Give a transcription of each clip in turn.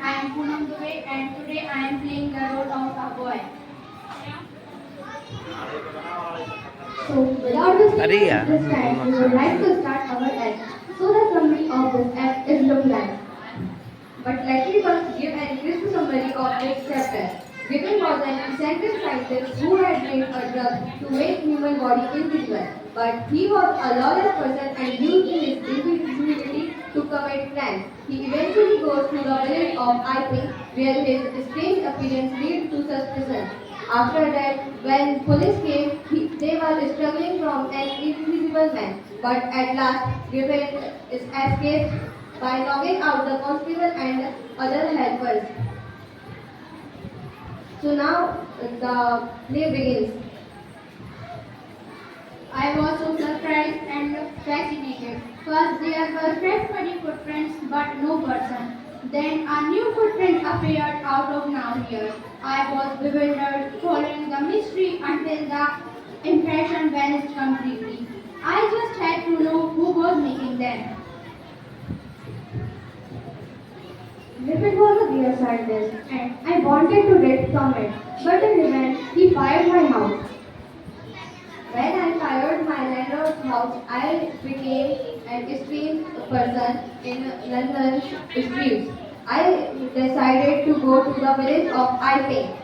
I am Poonam Dubey and today I am playing the role of a boy. So, without अरे wasting यार this time, we would like to start our act. So, the summary of this act is look like. But let me first give an crisp summary of this chapter. Given was an eccentric scientist who had made a drug to make human body invisible. But he was a lawless person and used his invisibility to commit crimes. He eventually goes to the village of Iping, where his strange appearance leads to suspicion. After that, when police came, they were struggling from an invisible man. But at last, Griffin escaped by knocking out the constable and other helpers. So now the play begins. I was so surprised and fascinated. First there were fresh muddy footprints but no person. Then a new footprint appeared out of nowhere. I was bewildered, following the mystery until the impression vanished completely. I just had to know who was making them. Griffith was a real scientist and I wanted to get from it. But in revenge, he fired my house. When I fired my landlord's house, I became an strange person in London streets. I decided to go to the village of Iping.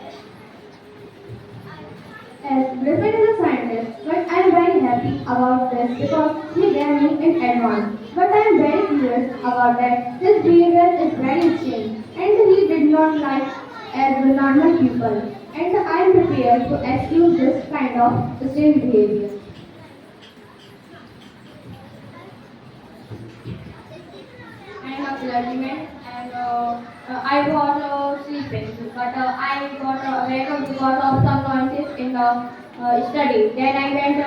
As Griffin is a scientist, but I am very happy about this because he gave me in advance. But I am very curious about that. His behavior is very strange and he did not like as the normal people. And I am prepared to excuse this kind of strange behavior. I am a clergyman and I was sleeping, but I got awake because of some noises in the study. Then I went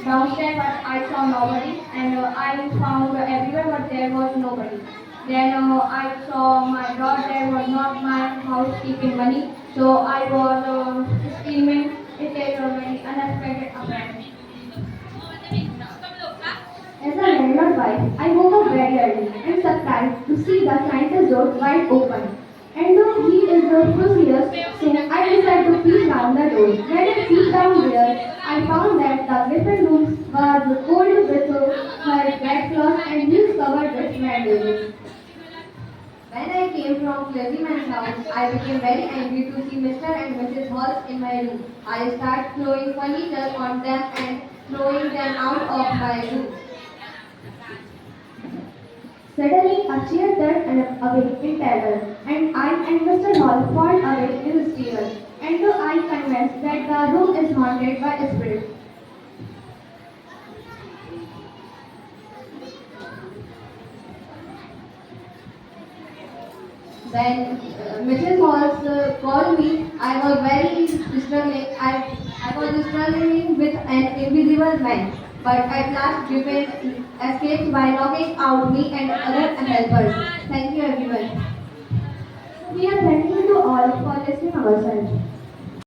downstairs, but I saw nobody, and I found everywhere, but there was nobody. Then I saw my dog. There was not my housekeeping money, so I was screaming. It is a very unexpected event. As a landlord wife, I woke up very early and surprised to see the scientist's door wide open. And though he is furious, so I decided to peek down the door. When I peeked down there, I found that the griffin room was cold with her red cloth and heels covered with bandages. When I came from clergyman's house, I became very angry to see Mr. and Mrs. Halls in my room. I started throwing furniture on them and throwing them out of my room. Suddenly, a chair turned away in terror, and I and Mr. Hall fall away in hysteria. And so I convinced that the room is haunted by spirits. When Mrs. Halls called me, I was very struggling. I was struggling with an invisible man. But at last, Griffin escaped by knocking out me and other helpers. Thank you, everyone. We are thankful to all for listening ourselves.